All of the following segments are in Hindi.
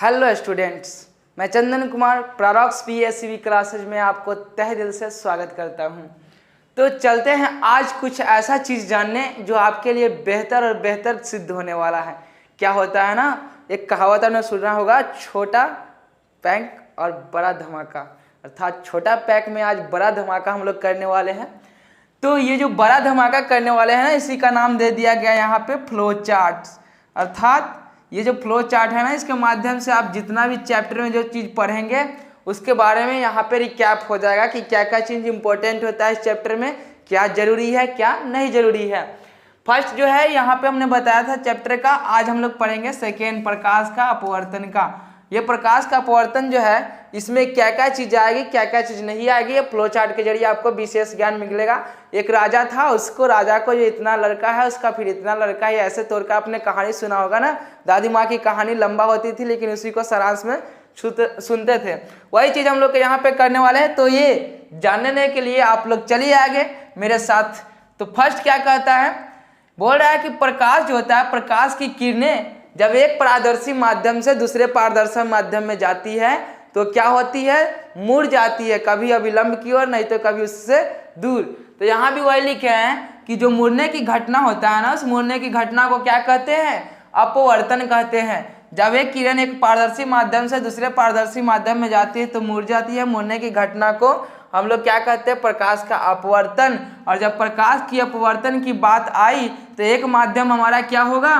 हेलो स्टूडेंट्स, मैं चंदन कुमार प्रारॉक्स पीएससीबी क्लासेज में आपको तहे दिल से स्वागत करता हूं। तो चलते हैं आज कुछ ऐसा चीज़ जानने जो आपके लिए बेहतर और बेहतर सिद्ध होने वाला है। क्या होता है ना, एक कहावत आपने सुना होगा, छोटा पैक और बड़ा धमाका। अर्थात छोटा पैक में आज बड़ा धमाका हम लोग करने वाले हैं। तो ये जो बड़ा धमाका करने वाले हैं ना, इसी का नाम दे दिया गया यहाँ पे फ्लो चार्ट। अर्थात ये जो फ्लो चार्ट है ना, इसके माध्यम से आप जितना भी चैप्टर में जो चीज़ पढ़ेंगे उसके बारे में यहाँ पे रिकैप हो जाएगा कि क्या क्या चीज़ इंपॉर्टेंट होता है इस चैप्टर में, क्या जरूरी है क्या नहीं जरूरी है। फर्स्ट जो है यहाँ पे हमने बताया था चैप्टर का, आज हम लोग पढ़ेंगे सेकेंड, प्रकाश का अपवर्तन का। ये प्रकाश का अपवर्तन जो है, इसमें क्या क्या चीज़ आएगी क्या क्या चीज़ नहीं आएगी, ये फ्लो चार्ट के जरिए आपको विशेष ज्ञान मिलेगा। एक राजा था, उसको राजा को जो इतना लड़का है उसका फिर इतना लड़का है, ऐसे तौर का आपने कहानी सुना होगा ना। दादी माँ की कहानी लंबा होती थी लेकिन उसी को सारांश में सुनते थे। वही चीज़ हम लोग यहाँ पे करने वाले हैं। तो ये जानने के लिए आप लोग चलिए आगे मेरे साथ। तो फर्स्ट क्या कहता है, बोल रहा है कि प्रकाश जो होता है, प्रकाश की किरणें जब एक पारदर्शी माध्यम से दूसरे पारदर्शी माध्यम में जाती है तो क्या होती है, मुड़ जाती है, कभी अभिलंब की ओर नहीं तो कभी उससे दूर। तो यहाँ भी वही लिखे हैं कि जो मुड़ने की घटना होता है ना, उस मुड़ने की घटना को क्या कहते हैं, अपवर्तन कहते हैं। जब एक किरण एक पारदर्शी माध्यम से दूसरे पारदर्शी माध्यम में जाती है तो मुड़ जाती है, मुड़ने की घटना को हम लोग क्या कहते हैं, प्रकाश का अपवर्तन। और जब प्रकाश की अपवर्तन की बात आई तो एक माध्यम हमारा क्या होगा,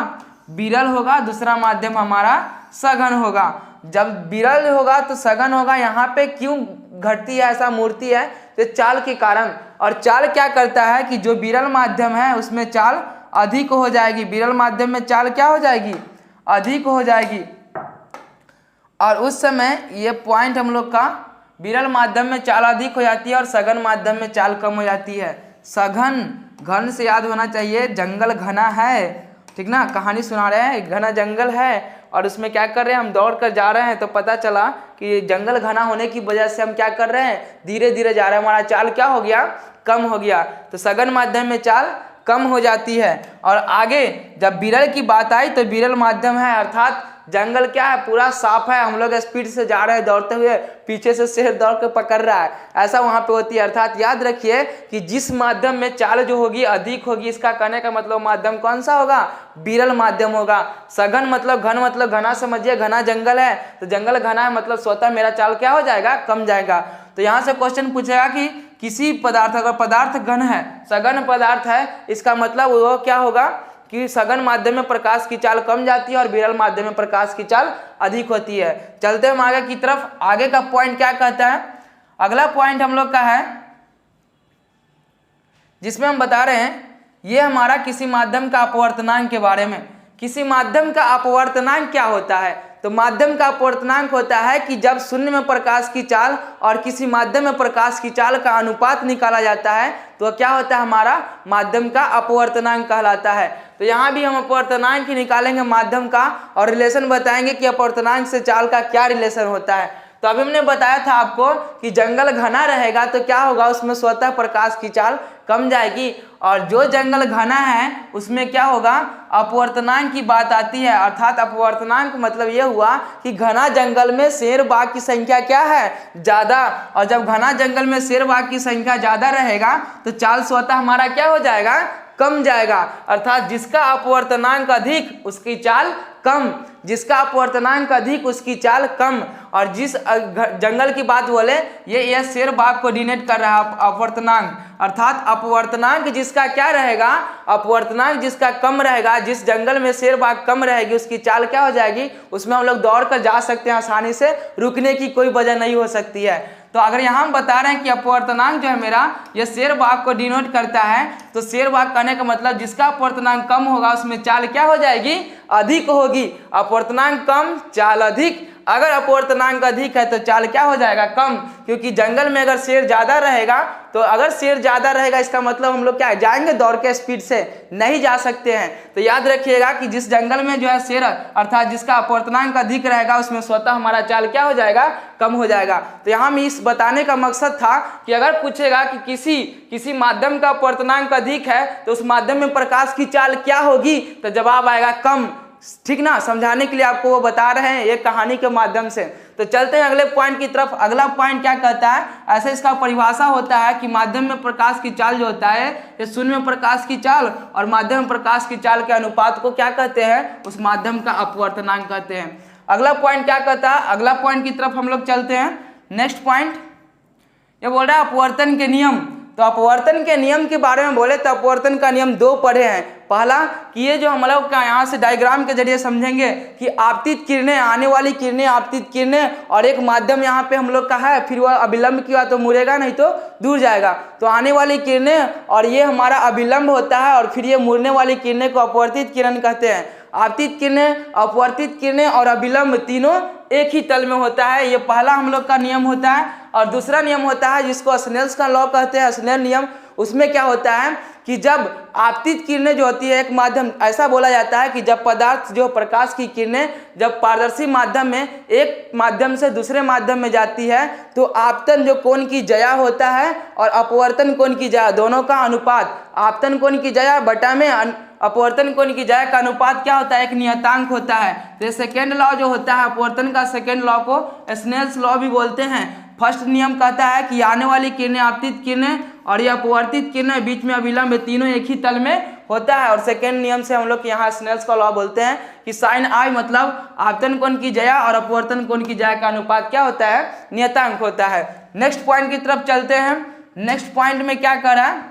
विरल होगा, दूसरा माध्यम हमारा सघन होगा। जब विरल होगा तो सघन होगा। यहाँ पे क्यों घटती है, ऐसा मूर्ति है, तो चाल के कारण। और चाल क्या करता है कि जो विरल माध्यम है उसमें चाल अधिक हो जाएगी, विरल माध्यम में चाल क्या हो जाएगी, अधिक हो जाएगी। और उस समय ये पॉइंट हम लोग का, विरल माध्यम में चाल अधिक हो जाती है और सघन माध्यम में चाल कम हो जाती है। सघन, घन से याद होना चाहिए, जंगल घना है, ठीक ना, कहानी सुना रहे हैं, घना जंगल है और उसमें क्या कर रहे हैं, हम दौड़ कर जा रहे हैं तो पता चला कि जंगल घना होने की वजह से हम क्या कर रहे हैं, धीरे धीरे जा रहे हैं, हमारा चाल क्या हो गया, कम हो गया। तो सघन माध्यम में चाल कम हो जाती है। और आगे जब विरल की बात आई तो विरल माध्यम है, अर्थात जंगल क्या है, पूरा साफ है, हम लोग स्पीड से जा रहे हैं दौड़ते हुए, पीछे से शेर दौड़ के पकड़ रहा है, ऐसा वहां पे होती है। अर्थात याद रखिए कि जिस माध्यम में चाल जो होगी अधिक होगी, इसका कहने का मतलब माध्यम कौन सा होगा, विरल माध्यम होगा। सघन मतलब घन, मतलब घना समझिए, घना जंगल है तो जंगल घना है मतलब स्वतः मेरा चाल क्या हो जाएगा, कम जाएगा। तो यहाँ से क्वेश्चन पूछेगा कि किसी पदार्थ, अगर पदार्थ घन है, सघन पदार्थ है, इसका मतलब वो क्या होगा कि सघन माध्यम में प्रकाश की चाल कम जाती है और विरल माध्यम में प्रकाश की चाल अधिक होती है। चलते हम आगे की तरफ। आगे का पॉइंट क्या कहता है, अगला पॉइंट हम लोग का है जिसमें हम बता रहे हैं, ये हमारा किसी माध्यम का अपवर्तनांक के बारे में। किसी माध्यम का अपवर्तनांक क्या होता है, तो माध्यम का अपवर्तनांक होता है कि जब शून्य में प्रकाश की चाल और किसी माध्यम में प्रकाश की चाल का अनुपात निकाला जाता है तो क्या होता है, हमारा माध्यम का अपवर्तनांक कहलाता है। तो यहाँ भी हम अपवर्तनांक ही निकालेंगे माध्यम का और रिलेशन बताएंगे कि अपवर्तनांक से चाल का क्या रिलेशन होता है। तो अभी हमने बताया था आपको कि जंगल घना रहेगा तो क्या होगा, उसमें स्वतः प्रकाश की चाल कम जाएगी। और जो जंगल घना है उसमें क्या होगा, अपवर्तनांक की बात आती है। अर्थात अपवर्तनांक मतलब ये हुआ कि घना जंगल में शेर बाघ की संख्या क्या है, ज़्यादा। और जब घना जंगल में शेर बाघ की संख्या ज़्यादा रहेगा तो चाल स्वतः हमारा क्या हो जाएगा, कम जाएगा। अर्थात जिसका अपवर्तनांक अधिक उसकी चाल कम, जिसका अपवर्तनांक अधिक उसकी चाल कम। और जिस जंगल की बात बोले, ये शेर बाघ को डिनोट कर रहा है अपवर्तनांक। अर्थात अपवर्तनांक जिसका क्या रहेगा, अपवर्तनांक जिसका कम रहेगा, जिस जंगल में शेर बाघ कम रहेगी उसकी चाल क्या हो जाएगी, उसमें हम लोग दौड़ कर जा सकते हैं आसानी से, रुकने की कोई वजह नहीं हो सकती है। तो अगर यहाँ हम बता रहे हैं कि अपवर्तनांक जो है मेरा, ये शेर बाघ को डिनोट करता है, तो शेर बाघ कहने का मतलब जिसका अपवर्तनांक कम होगा उसमें चाल क्या हो जाएगी, अधिक होगी। अपवर्तनांक कम, चाल अधिक। अगर अपवर्तनांक अधिक है तो चाल क्या हो जाएगा, कम, क्योंकि जंगल में अगर शेर ज्यादा रहेगा तो अगर शेर ज्यादा रहेगा इसका मतलब हम लोग क्या जाएंगे, दौड़ के स्पीड से नहीं जा सकते हैं। तो याद रखिएगा कि जिस जंगल में जो है शेर, अर्थात जिसका अपवर्तनांक अधिक रहेगा उसमें स्वतः हमारा चाल क्या हो जाएगा, कम हो जाएगा। तो यहाँ में इस बताने का मकसद था कि अगर पूछेगा कि किसी माध्यम का अपवर्तनांक अधिक है तो उस माध्यम में प्रकाश की चाल क्या होगी, तो जवाब आएगा कम। ठीक ना, समझाने के लिए आपको वो बता रहे हैं एक कहानी के माध्यम से। तो चलते हैं अगले पॉइंट की तरफ। अगला पॉइंट क्या कहता है, ऐसे इसका परिभाषा होता है कि माध्यम में प्रकाश की चाल जो होता है, ये शून्य में प्रकाश की चाल और माध्यम में प्रकाश की चाल के अनुपात को क्या कहते हैं, उस माध्यम का अपवर्तनांक कहते हैं। अगला पॉइंट क्या कहता है, अगला पॉइंट की तरफ हम लोग चलते हैं। नेक्स्ट पॉइंट ये बोल रहा है अपवर्तन के नियम। तो अपवर्तन के नियम के बारे में बोले तो अपवर्तन का नियम दो पढ़े हैं। पहला कि ये जो हम लोग का यहाँ से डायग्राम के जरिए समझेंगे कि आपतित किरणें, आने वाली किरणें, आपतित किरणें, और एक माध्यम यहाँ पे हम लोग का है, फिर वह अभिलंब किया तो मुड़ेगा नहीं तो दूर जाएगा। तो आने वाली किरणें और ये हमारा अभिलंब होता है, और फिर ये मुड़ने वाली किरणें को अपवर्तित किरण कहते हैं। आपतित किरणें, अपवर्तित किरणें और अभिलंब तीनों एक ही तल में होता है। ये पहला हम लोग का नियम होता है। और दूसरा नियम होता है जिसको स्नेल्स का लॉ कहते हैं, स्नेल नियम। उसमें क्या होता है कि जब आपतित किरणें जो होती है एक माध्यम, ऐसा बोला जाता है कि जब पदार्थ जो प्रकाश की किरणें जब पारदर्शी माध्यम में एक माध्यम से दूसरे माध्यम में जाती है तो आपतन जो कोण की जया होता है और अपवर्तन कोण की जया, दोनों का अनुपात, आपतन कोण की जया बटा में अपवर्तन कोण की जया का अनुपात क्या होता है, एक नियतांक होता है। तो सेकेंड लॉ जो होता है अपवर्तन का, सेकेंड लॉ को स्नेल्स लॉ भी बोलते हैं। फर्स्ट नियम कहता है कि आने वाली किरणें, आपतित किरणें और ये अपवर्तित किरणें, बीच में अभिलंब, तीनों एक ही तल में होता है। और सेकेंड नियम से हम लोग यहाँ स्नेल्स का लॉ बोलते हैं कि साइन आई मतलब आपतन कोण की जया और अपवर्तन कोण की जया का अनुपात क्या होता है, नियतांक होता है। नेक्स्ट पॉइंट की तरफ चलते हैं। नेक्स्ट पॉइंट में क्या कर रहा है,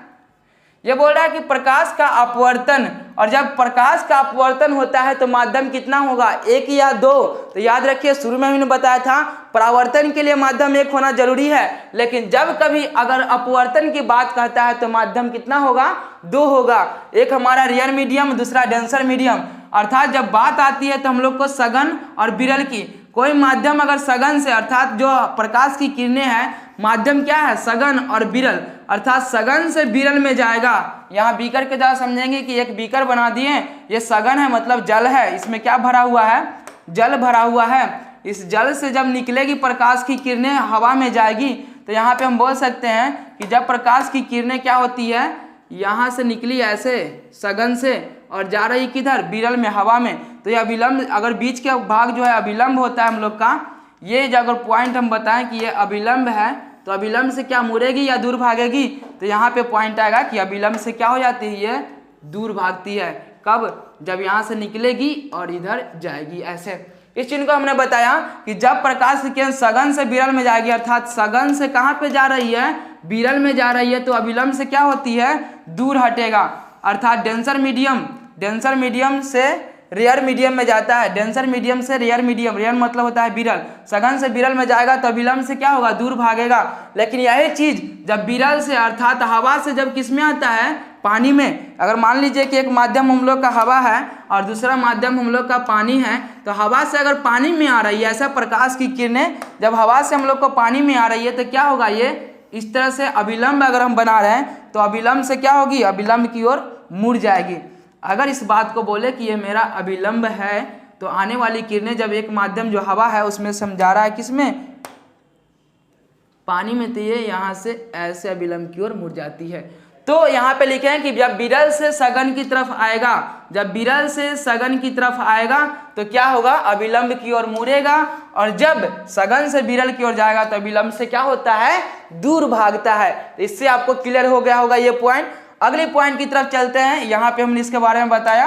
ये बोल रहा है कि प्रकाश का अपवर्तन, और जब प्रकाश का अपवर्तन होता है तो माध्यम कितना होगा, एक या दो। तो याद रखिए शुरू में मैंने बताया था परावर्तन के लिए माध्यम एक होना जरूरी है, लेकिन जब कभी अगर अपवर्तन की बात कहता है तो माध्यम कितना होगा, दो होगा। एक हमारा रियल मीडियम, दूसरा डेंसर मीडियम। अर्थात जब बात आती है तो हम लोग को सघन और विरल की, कोई माध्यम अगर सघन से, अर्थात जो प्रकाश की किरणें हैं, माध्यम क्या है सघन और विरल, अर्थात सघन से विरल में जाएगा। यहाँ बीकर के द्वारा समझेंगे कि एक बीकर बना दिए, ये सघन है मतलब जल है, इसमें क्या भरा हुआ है, जल भरा हुआ है। इस जल से जब निकलेगी प्रकाश की किरणें हवा में जाएगी, तो यहाँ पे हम बोल सकते हैं कि जब प्रकाश की किरणें क्या होती है, यहाँ से निकली ऐसे सघन से और जा रही किधर, विरल में, हवा में। तो यह अभिलंब, अगर बीच के भाग जो है अभिलंब होता है हम लोग का, ये जो अगर पॉइंट हम बताएं कि ये अभिलंब है तो अभिलंब से क्या मुड़ेगी या दूर भागेगी, तो यहाँ पे पॉइंट आएगा कि अभिलंब से क्या हो जाती है, ये दूर भागती है। कब, जब यहाँ से निकलेगी और इधर जाएगी ऐसे। इस चीज को हमने बताया कि जब प्रकाश की किरण सघन से विरल में जाएगी, अर्थात सघन से कहाँ पे जा रही है, विरल में जा रही है, तो अभिलंब से क्या होती है, दूर हटेगा। अर्थात डेंसर मीडियम, डेंसर मीडियम से रेयर मीडियम में जाता है, डेंसर मीडियम से रेयर मीडियम, रेयर मतलब होता है विरल, सघन से विरल में जाएगा तो अभिलंब से क्या होगा, दूर भागेगा। लेकिन यही चीज जब विरल से, अर्थात हवा से जब किस में आता है, पानी में। अगर मान लीजिए कि एक माध्यम हम लोग का हवा है और दूसरा माध्यम हम लोग का पानी है, तो हवा से अगर पानी में आ रही है ऐसा प्रकाश की किरणें, जब हवा से हम लोग को पानी में आ रही है तो क्या होगा, ये इस तरह से अभिलंब अगर हम बना रहे हैं तो अभिलंब से क्या होगी, अभिलंब की ओर मुड़ जाएगी। अगर इस बात को बोले कि ये मेरा अभिलंब है, तो आने वाली किरणें जब एक माध्यम जो हवा है उसमें से हम जा रहा है किसमें, पानी में, तो ये यहाँ से ऐसे अभिलंब की ओर मुड़ जाती है। तो यहाँ पे लिखे हैं कि जब विरल से सघन की तरफ आएगा, जब विरल से सघन की तरफ आएगा तो क्या होगा, अभिलंब की ओर मुड़ेगा, और जब सघन से विरल की ओर जाएगा तो अभिलंब से क्या होता है, दूर भागता है। तो इससे आपको क्लियर हो गया होगा ये पॉइंट। अगले पॉइंट की तरफ चलते हैं। यहाँ पे हमने इसके बारे में बताया।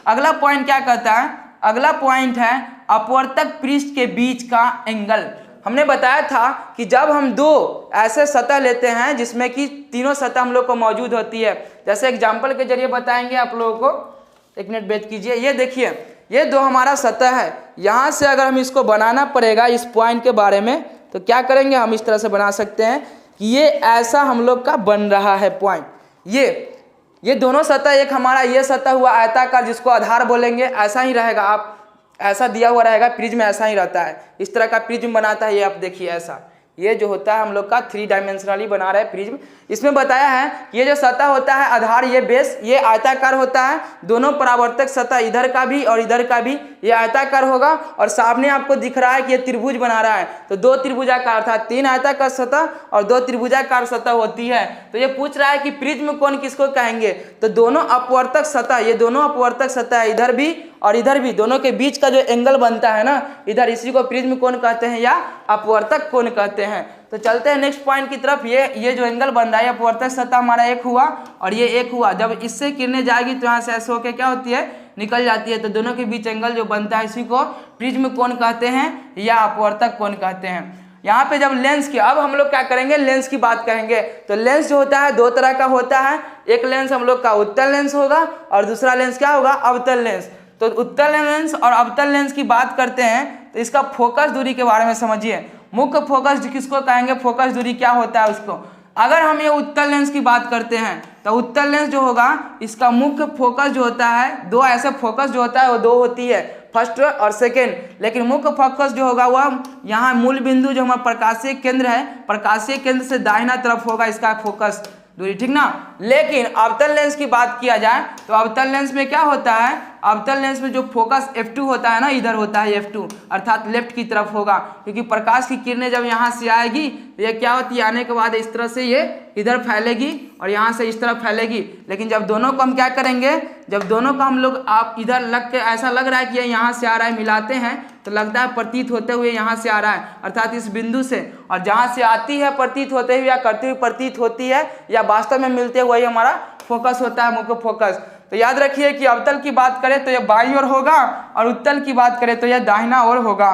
अगला पॉइंट क्या कहता है, अगला पॉइंट है अपवर्तक पृष्ठ के बीच का एंगल। हमने बताया था कि जब हम दो ऐसे सतह लेते हैं जिसमें कि तीनों सतह हम लोग को मौजूद होती है, जैसे एग्जाम्पल के जरिए बताएंगे आप लोगों को, एक मिनट वेट कीजिए। ये देखिए, ये दो हमारा सतह है, यहाँ से अगर हम इसको बनाना पड़ेगा इस पॉइंट के बारे में, तो क्या करेंगे, हम इस तरह से बना सकते हैं कि ये ऐसा हम लोग का बन रहा है पॉइंट। ये दोनों सतह, एक हमारा ये सतह हुआ आयताकार जिसको आधार बोलेंगे, ऐसा ही रहेगा, आप ऐसा दिया हुआ रहेगा, प्रिज्म ऐसा ही रहता है, इस तरह का प्रिज्म बनाता है। ये आप देखिए ऐसा, ये जो होता है हम लोग का 3 डायमेंशनली बना रहे प्रिज्म, इसमें बताया है कि ये जो सतह होता है आधार, ये बेस, ये आयताकार होता है। दोनों परावर्तक सतह इधर का भी और इधर का भी ये आयताकार होगा। और सामने आपको दिख रहा है कि ये त्रिभुज बना रहा है, तो दो त्रिभुजाकार था, 3 आयताकार सतह और 2 त्रिभुजाकार सतह होती है। तो ये पूछ रहा है कि प्रिज्म कोण किसको कहेंगे, तो दोनों अपवर्तक सतह, ये दोनों अपवर्तक सतह इधर भी और इधर भी, दोनों के बीच का जो एंगल बनता है ना इधर, इसी को प्रिज्म कोण कहते हैं या अपवर्तक कोण कहते हैं। तो चलते हैं नेक्स्ट पॉइंट की तरफ। ये जो एंगल बन रहा है अपवर्तक सतह हमारा एक हुआ और ये एक हुआ। जब इससे किरणें जाएगी तो यहाँ से ऐसे होकर क्या होती है, निकल जाती है। तो दोनों के बीच एंगल जो बनता है इसी को प्रिज्म कोण कहते हैं या अपवर्तक कोण कहते हैं। यहाँ पे जब लेंस की, अब हम लोग क्या करेंगे, लेंस की बात करेंगे। तो लेंस जो होता है 2 तरह का होता है। एक लेंस हम लोग का उत्तल लेंस होगा और दूसरा लेंस क्या होगा, अवतल लेंस। तो उत्तल लेंस और अवतल लेंस की बात करते हैं तो इसका फोकस दूरी के बारे में समझिए। मुख्य फोकस किसको कहेंगे, फोकस दूरी क्या होता है उसको। अगर हम ये उत्तल लेंस की बात करते हैं तो उत्तल लेंस जो होगा इसका मुख्य फोकस जो होता है, 2 ऐसे फोकस जो होता है वो 2 होती है, फर्स्ट और सेकेंड। लेकिन मुख्य फोकस जो होगा वह यहाँ मूल बिंदु जो हमारा प्रकाशीय केंद्र है, प्रकाशीय केंद्र से दाहिना तरफ होगा इसका फोकस दूरी, ठीक ना। लेकिन अवतल लेंस की बात किया जाए तो अवतल लेंस में क्या होता है, अवतल लेंस में जो फोकस F2 होता है ना, इधर होता है F2, अर्थात लेफ्ट की तरफ होगा। क्योंकि प्रकाश की किरणें जब यहाँ से आएगी तो ये क्या होती है, आने के बाद इस तरह से ये इधर फैलेगी और यहाँ से इस तरफ फैलेगी। लेकिन जब दोनों को हम क्या करेंगे, जब दोनों को हम लोग आप इधर लग के ऐसा लग रहा है कि ये यहाँ से आ रहा है, मिलाते हैं तो लगता है प्रतीत होते हुए यहाँ से आ रहा है, अर्थात इस बिंदु से। और जहाँ से आती है प्रतीत होते हुए या करते हुए प्रतीत होती है या वास्तव में मिलते हुए, वही हमारा फोकस होता है, मुख्य फोकस। तो याद रखिए कि अवतल की बात करें तो यह बाईं ओर होगा और उत्तल की बात करें तो यह दाहिना ओर होगा।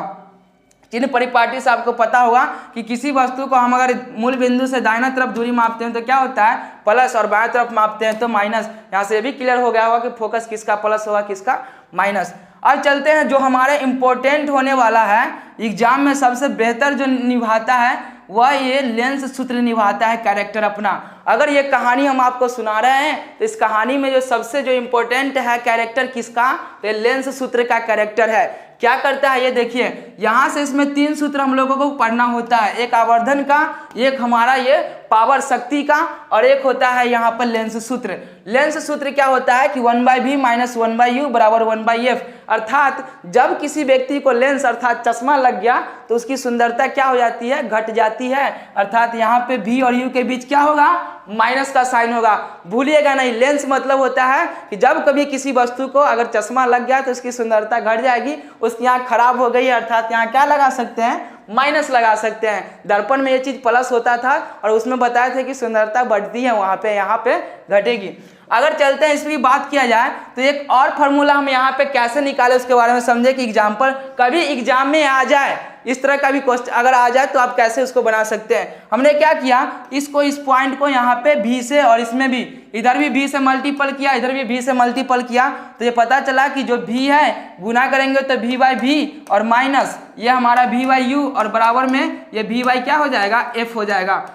चिन्ह परिपाटी से आपको पता होगा कि किसी वस्तु को हम अगर मूल बिंदु से दाहिना तरफ दूरी मापते हैं तो क्या होता है, प्लस, और बाएं तरफ मापते हैं तो माइनस। यहाँ से भी क्लियर हो गया होगा कि फोकस किसका प्लस होगा, किसका माइनस। अब चलते हैं जो हमारे इम्पोर्टेंट होने वाला है, एग्जाम में सबसे बेहतर जो निभाता है वह ये लेंस सूत्र निभाता है, कैरेक्टर अपना। अगर ये कहानी हम आपको सुना रहे हैं तो इस कहानी में जो सबसे जो इम्पोर्टेंट है कैरेक्टर किसका, तो लेंस सूत्र का कैरेक्टर है। क्या करता है ये देखिए, यहाँ से इसमें 3 सूत्र हम लोगों को पढ़ना होता है, एक आवर्धन का, एक हमारा ये पावर शक्ति का और एक होता है यहाँ पर लेंस सूत्र। लेंस सूत्र क्या होता है कि 1/v - 1/u बराबर 1/f, अर्थात जब किसी व्यक्ति को लेंस अर्थात चश्मा लग गया तो उसकी सुंदरता क्या हो जाती है, घट जाती है। अर्थात यहाँ पे v और u के बीच क्या होगा, माइनस का साइन होगा। भूलिएगा नहीं, लेंस मतलब होता है कि जब कभी किसी वस्तु को अगर चश्मा लग गया तो उसकी सुंदरता घट जाएगी, उसकी आँख खराब हो गई, अर्थात यहाँ क्या लगा सकते हैं, माइनस लगा सकते हैं। दर्पण में ये चीज प्लस होता था और उसमें बताया था कि सुंदरता बढ़ती है, वहाँ पे यहाँ पे घटेगी। अगर चलते हैं इसकी बात किया जाए तो एक और फार्मूला हम यहाँ पे कैसे निकाले उसके बारे में समझे कि एग्जाम्पल कभी एग्जाम में आ जाए, इस तरह का भी क्वेश्चन अगर आ जाए तो आप कैसे उसको बना सकते हैं। हमने क्या किया, इसको, इस पॉइंट को यहाँ पे v से और इसमें भी, इधर भी v से मल्टीपल किया, इधर भी v से मल्टीपल किया, तो ये पता चला कि जो v है गुना करेंगे तो v/v और माइनस ये हमारा v/u और बराबर में ये v/ क्या हो जाएगा, f हो जाएगा।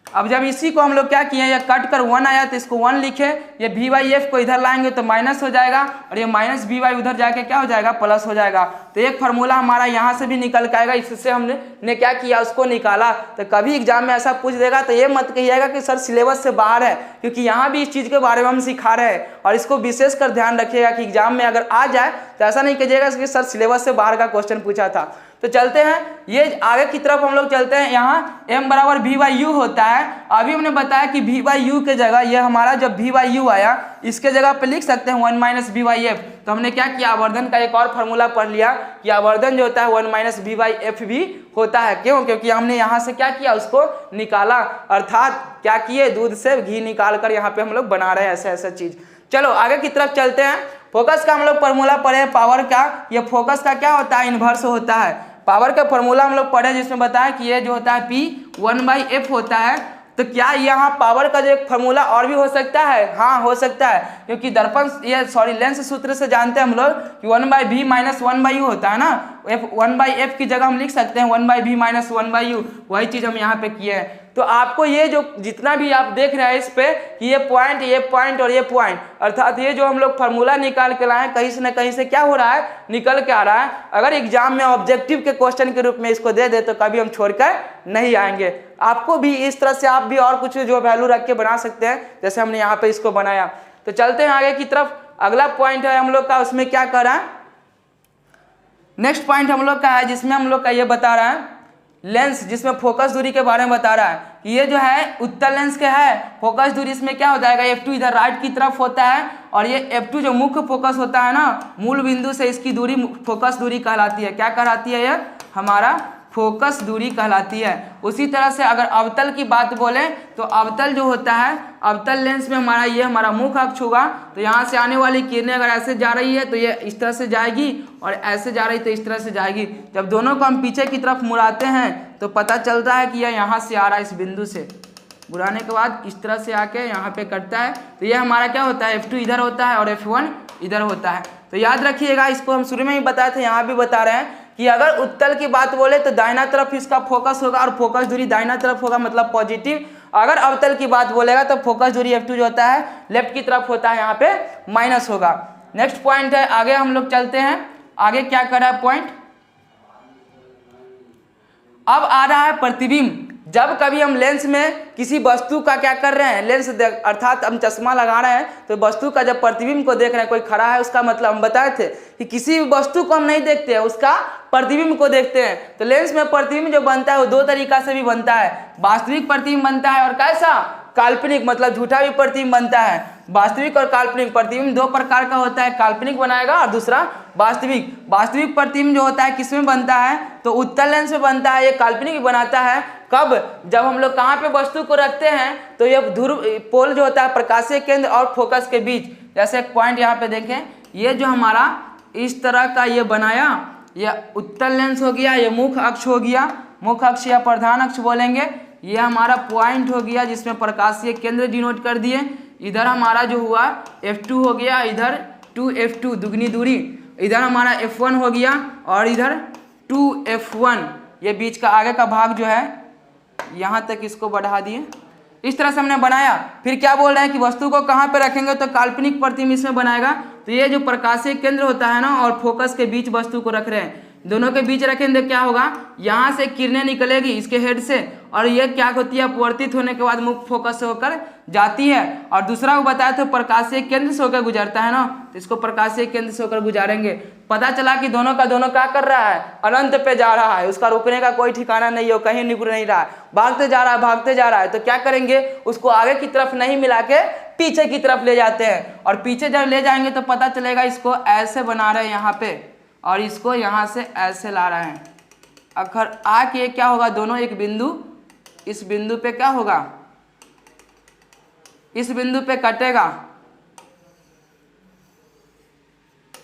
अब जब इसी को हम लोग क्या किए, ये कट कर 1 आया तो इसको 1 लिखे, ये v/f को इधर लाएंगे तो माइनस हो जाएगा और ये माइनस v/ उधर जाके क्या हो जाएगा, प्लस हो जाएगा। तो एक फार्मूला हमारा यहाँ से भी निकल के आएगा, इससे हमने क्या किया, उसको निकाला। तो कभी एग्जाम में ऐसा पूछ देगा तो ये मत कहिएगा कि सर सिलेबस से बाहर है, क्योंकि यहाँ भी इस चीज़ के बारे में हम सिखा रहे हैं। और इसको विशेष कर ध्यान रखिएगा कि एग्जाम में अगर आ जाए तो ऐसा नहीं कहिएगा कि सर सिलेबस से बाहर का क्वेश्चन पूछा था। तो चलते हैं ये आगे की तरफ हम लोग चलते हैं। यहाँ m बराबर v/u होता है। अभी हमने बताया कि v/u के जगह ये हमारा जब v/u आया इसके जगह पे लिख सकते हैं 1 - v/f। तो हमने क्या किया, आवर्धन का एक और फार्मूला पढ़ लिया कि आवर्धन जो होता है 1 - v/f भी होता है। क्यों, क्योंकि हमने यहाँ से क्या किया, उसको निकाला, अर्थात क्या किए, दूध से घी निकाल कर यहाँ पे हम लोग बना रहे हैं ऐसा चीज। चलो आगे की तरफ चलते हैं। फोकस का हम लोग फार्मूला पढ़े, पावर का, ये फोकस का क्या होता है, इन्वर्स होता है। पावर का फार्मूला हम लोग पढ़े जिसमें बताया कि ये जो होता है P 1/f होता है। तो क्या यहाँ पावर का जो एक फार्मूला और भी हो सकता है, हाँ हो सकता है, क्योंकि दर्पण ये लेंस सूत्र से जानते हैं हम लोग कि 1/v - 1/u होता है ना। एफ 1/f की जगह हम लिख सकते हैं 1/v माइनस 1/u, वही चीज़ हम यहाँ पे किए हैं। तो आपको ये जो जितना भी आप देख रहे हैं इस पे कि ये पॉइंट और ये पॉइंट, अर्थात ये जो हम लोग फार्मूला निकाल के लाए कहीं से न कहीं से क्या हो रहा है, निकल के आ रहा है। अगर एग्जाम में ऑब्जेक्टिव के क्वेश्चन के रूप में इसको दे दे तो कभी हम छोड़कर नहीं आएंगे। आपको भी इस तरह से आप भी और कुछ जो वैल्यू रख के बना सकते हैं, जैसे हमने यहाँ पे इसको बनाया। तो चलते हैं आगे की तरफ। अगला पॉइंट है हम लोग का, उसमें क्या कर रहा है, नेक्स्ट पॉइंट हम लोग का है जिसमें हम लोग का ये बता रहा है लेंस, जिसमें फोकस दूरी के बारे में बता रहा है कि ये जो है उत्तल लेंस के है फोकस दूरी, इसमें क्या हो जाएगा, f2 इधर राइट की तरफ होता है और ये f2 जो मुख्य फोकस होता है ना, मूल बिंदु से इसकी दूरी फोकस दूरी कहलाती है। क्या कहलाती है, ये हमारा फोकस दूरी कहलाती है। उसी तरह से अगर अवतल की बात बोले तो अवतल जो होता है, अवतल लेंस में हमारा ये हमारा मुख्य अक्ष होगा। तो यहाँ से आने वाली किरणें अगर ऐसे जा रही है तो ये इस तरह से जाएगी और ऐसे जा रही तो इस तरह से जाएगी। जब दोनों को हम पीछे की तरफ मुड़ाते हैं तो पता चलता है कि यह यहाँ से आ रहा है, इस बिंदु से मुड़ाने के बाद इस तरह से आके यहाँ पे कटता है। तो ये हमारा क्या होता है, f2 इधर होता है और f1 इधर होता है। तो याद रखिएगा, इसको हम शुरू में ही बताए थे, यहाँ भी बता रहे हैं कि अगर उत्तल की बात बोले तो दाहिना तरफ इसका फोकस होगा और फोकस दूरी दाहिना तरफ होगा, मतलब पॉजिटिव। अगर अवतल की बात बोलेगा तो फोकस दूरी f2 जो होता है लेफ्ट की तरफ होता है, यहाँ पे माइनस होगा। नेक्स्ट पॉइंट है, आगे हम लोग चलते हैं। आगे क्या कर रहा है पॉइंट, अब आ रहा है प्रतिबिंब। जब कभी हम लेंस में किसी वस्तु का क्या कर रहे हैं, लेंस अर्थात हम चश्मा लगा रहे हैं तो वस्तु का जब प्रतिबिंब को देख रहे हैं, कोई खड़ा है उसका मतलब हम बताए थे कि किसी वस्तु को हम नहीं देखते हैं, उसका प्रतिबिंब को देखते हैं। तो लेंस में प्रतिबिंब जो बनता है वो दो तरीका से भी बनता है, वास्तविक प्रतिबिंब बनता है और कैसा, काल्पनिक, मतलब झूठा भी प्रतिबिंब बनता है। वास्तविक और काल्पनिक प्रतिबिंब दो प्रकार का होता है, काल्पनिक बनाएगा और दूसरा वास्तविक। वास्तविक प्रतिबिंब जो होता है किसमें बनता है, तो उत्तल लेंस में बनता है। ये काल्पनिक बनाता है कब, जब हम लोग कहाँ पे वस्तु को रखते हैं तो ये ध्रुव पोल जो होता है प्रकाशीय केंद्र और फोकस के बीच। जैसे एक पॉइंट यहाँ पे देखें, ये जो हमारा इस तरह का ये बनाया, ये उत्तल लेंस हो गया, ये मुख्य अक्ष हो गया, मुख्य अक्ष या प्रधान अक्ष बोलेंगे। ये हमारा पॉइंट हो गया जिसमें प्रकाशीय केंद्र डिनोट कर दिए। इधर हमारा जो हुआ f2 हो गया, इधर 2f2 दुगनी दूरी, इधर हमारा f1 हो गया और इधर 2f1, ये बीच का आगे का भाग जो है यहाँ तक इसको बढ़ा दिए। इस तरह से हमने बनाया। फिर क्या बोल रहे हैं कि वस्तु को कहाँ पे रखेंगे, तो काल्पनिक प्रतिबिंब इसमें बनाएगा। तो ये जो प्रकाशीय केंद्र होता है ना और फोकस के बीच वस्तु को रख रहे हैं, दोनों के बीच रखेंगे क्या होगा, यहाँ से किरणें निकलेगी इसके हेड से और ये क्या होती है, अपवर्तित होने के बाद मुख्य फोकस से होकर जाती है। और दूसरा वो बताया तो प्रकाशीय केंद्र से होकर गुजरता है ना, तो इसको प्रकाशीय केंद्र से होकर गुजारेंगे। पता चला कि दोनों का दोनों क्या कर रहा है, अनंत पे जा रहा है, उसका रुकने का कोई ठिकाना नहीं हो, कहीं निकल नहीं रहा है, भागते जा रहा है भागते जा रहा है। तो क्या करेंगे, उसको आगे की तरफ नहीं मिला के पीछे की तरफ ले जाते हैं और पीछे जब ले जाएंगे तो पता चलेगा इसको ऐसे बना रहे हैं यहाँ पे और इसको यहाँ से ऐसे ला रहे हैं। अगर आके क्या होगा, दोनों एक बिंदु, इस बिंदु पे क्या होगा, इस बिंदु पे कटेगा,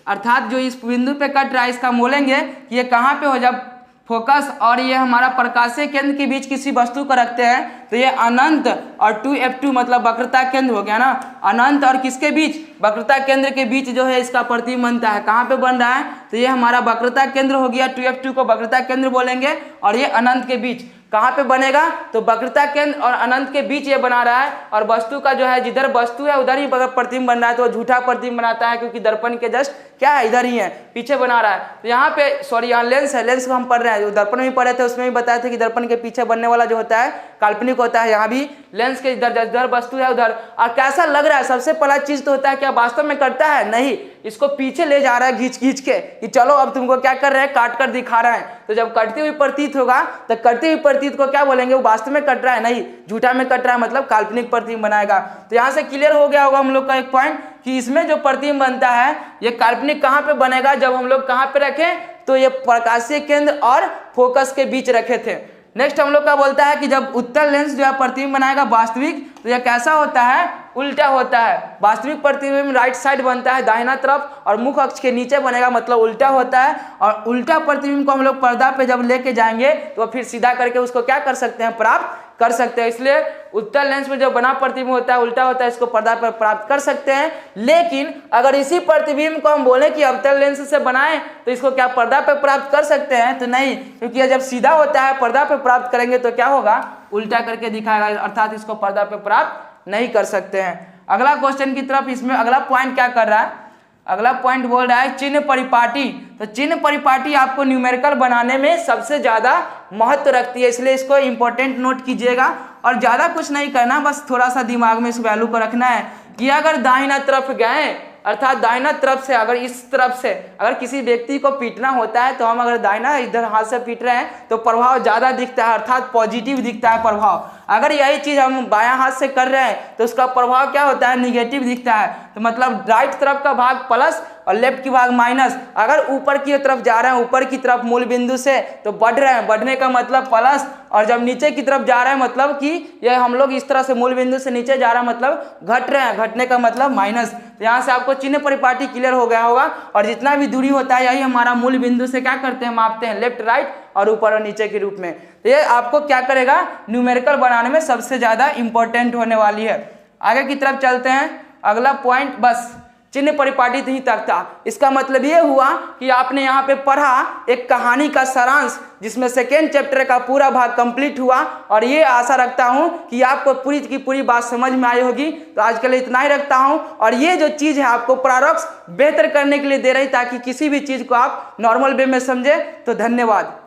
अर्थात जो इस बिंदु पे कट रहा है इसका बोलेंगे कि ये कहाँ पे हो, जब फोकस और ये हमारा प्रकाशीय केंद्र के बीच किसी वस्तु को रखते हैं तो ये अनंत और 2f2 मतलब वक्रता केंद्र हो गया ना, अनंत और किसके बीच, वक्रता केंद्र के बीच जो है इसका प्रतिबिंब बनता है। कहाँ पे बन रहा है, तो ये हमारा वक्रता केंद्र हो गया, 2f2 को वक्रता केंद्र बोलेंगे और ये अनंत के बीच कहाँ पे बनेगा, तो वक्रता केंद्र और अनंत के बीच ये बना रहा है। और वस्तु का जो है जिधर वस्तु है उधर ही प्रतिबिंब बन रहा है, तो वो झूठा प्रतिबिंब बनाता है क्योंकि दर्पण के जस्ट क्या है, इधर ही है, पीछे बना रहा है। तो यहाँ पे सॉरी यहाँ लेंस है, लेंस को हम पढ़ रहे हैं, जो दर्पण में पढ़े थे उसमें भी बताए थे कि दर्पण के पीछे बनने वाला जो होता है काल्पनिक होता है। यहाँ भी लेंस के इधर वस्तु है उधर, और कैसा लग रहा है, सबसे पहला चीज तो होता है क्या वास्तव में करता है, नहीं, इसको पीछे ले जा रहा है घींच घींच के कि चलो अब तुमको क्या कर रहे हैं, काट कर दिखा रहा है। तो जब कटती हुई प्रतीत होगा तो कटती हुई प्रतीत को क्या बोलेंगे, वो वास्तव में कट रहा है, नहीं झूठा में कट रहा है, मतलब काल्पनिक प्रतिबिंब बनाएगा। तो यहाँ से क्लियर हो गया होगा हम लोग का एक पॉइंट कि इसमें जो प्रतिबिंब बनता है ये काल्पनिक कहाँ पे बनेगा, जब हम लोग कहाँ पे रखें, तो ये प्रकाशीय केंद्र और फोकस के बीच रखे थे। नेक्स्ट हम लोग का बोलता है कि जब उत्तल लेंस जो है प्रतिबिंब बनाएगा वास्तविक तो यह कैसा होता है, उल्टा होता है। वास्तविक प्रतिबिंब राइट साइड बनता है दाहिना तरफ और मुख्य अक्ष के नीचे बनेगा, मतलब उल्टा होता है। और उल्टा प्रतिबिंब को हम लोग पर्दा पे जब लेके जाएंगे तो फिर सीधा करके उसको क्या कर सकते हैं, प्राप्त कर सकते हैं। इसलिए उत्तल लेंस में जो बना प्रतिबिंब होता है उल्टा होता है, इसको पर्दा पर प्राप्त कर सकते हैं। लेकिन अगर इसी प्रतिबिंब को हम बोले कि अवतल लेंस से बनाएं तो इसको क्या पर्दा पर प्राप्त कर सकते हैं, तो नहीं, क्योंकि जब सीधा होता है पर्दा पर प्राप्त करेंगे तो क्या होगा, उल्टा करके दिखाएगा, अर्थात इसको पर्दा पर प्राप्त नहीं कर सकते हैं। अगला क्वेश्चन की तरफ, इसमें अगला पॉइंट क्या कर रहा है, अगला पॉइंट बोल रहा है चिन्ह परिपाटी। तो चिन्ह परिपाटी आपको न्यूमेरिकल बनाने में सबसे ज्यादा महत्व रखती है, इसलिए इसको इंपॉर्टेंट नोट कीजिएगा और ज्यादा कुछ नहीं करना, बस थोड़ा सा दिमाग में इस वैल्यू को रखना है कि अगर दाहिना तरफ गए, अर्थात दाहिना तरफ से अगर इस तरफ से अगर किसी व्यक्ति को पीटना होता है तो हम अगर दाहिना इधर हाथ से पीट रहे हैं तो प्रभाव ज्यादा दिखता है, अर्थात पॉजिटिव दिखता है प्रभाव। अगर यही चीज हम बायां हाथ से कर रहे हैं तो उसका प्रभाव क्या होता है, निगेटिव दिखता है। तो मतलब राइट तरफ का भाग प्लस और लेफ्ट की भाग माइनस। अगर ऊपर की तरफ जा रहे हैं, ऊपर की तरफ मूल बिंदु से तो बढ़ रहे हैं, बढ़ने का मतलब प्लस, और जब नीचे की तरफ जा रहे हैं मतलब कि ये हम लोग इस तरह से मूल बिंदु से नीचे जा रहा है मतलब घट रहे हैं, घटने का मतलब माइनस। तो यहाँ से आपको चिन्ह परिपाटी क्लियर हो गया होगा। और जितना भी दूरी होता है यही हमारा मूल बिंदु से क्या करते हैं, मापते हैं, लेफ्ट राइट और ऊपर और नीचे के रूप में। तो ये आपको क्या करेगा, न्यूमेरिकल बनाने में सबसे ज्यादा इंपॉर्टेंट होने वाली है। आगे की तरफ चलते हैं, अगला पॉइंट बस चिन्ह परिपाटी ही तक था। इसका मतलब ये हुआ कि आपने यहाँ पे पढ़ा एक कहानी का सारांश, जिसमें सेकेंड चैप्टर का पूरा भाग कंप्लीट हुआ। और ये आशा रखता हूँ कि आपको पूरी की पूरी बात समझ में आई होगी। तो आज के लिए इतना ही रखता हूँ। और ये जो चीज़ है आपको पैराडॉक्स बेहतर करने के लिए दे रही, ताकि किसी भी चीज़ को आप नॉर्मल वे में समझे। तो धन्यवाद।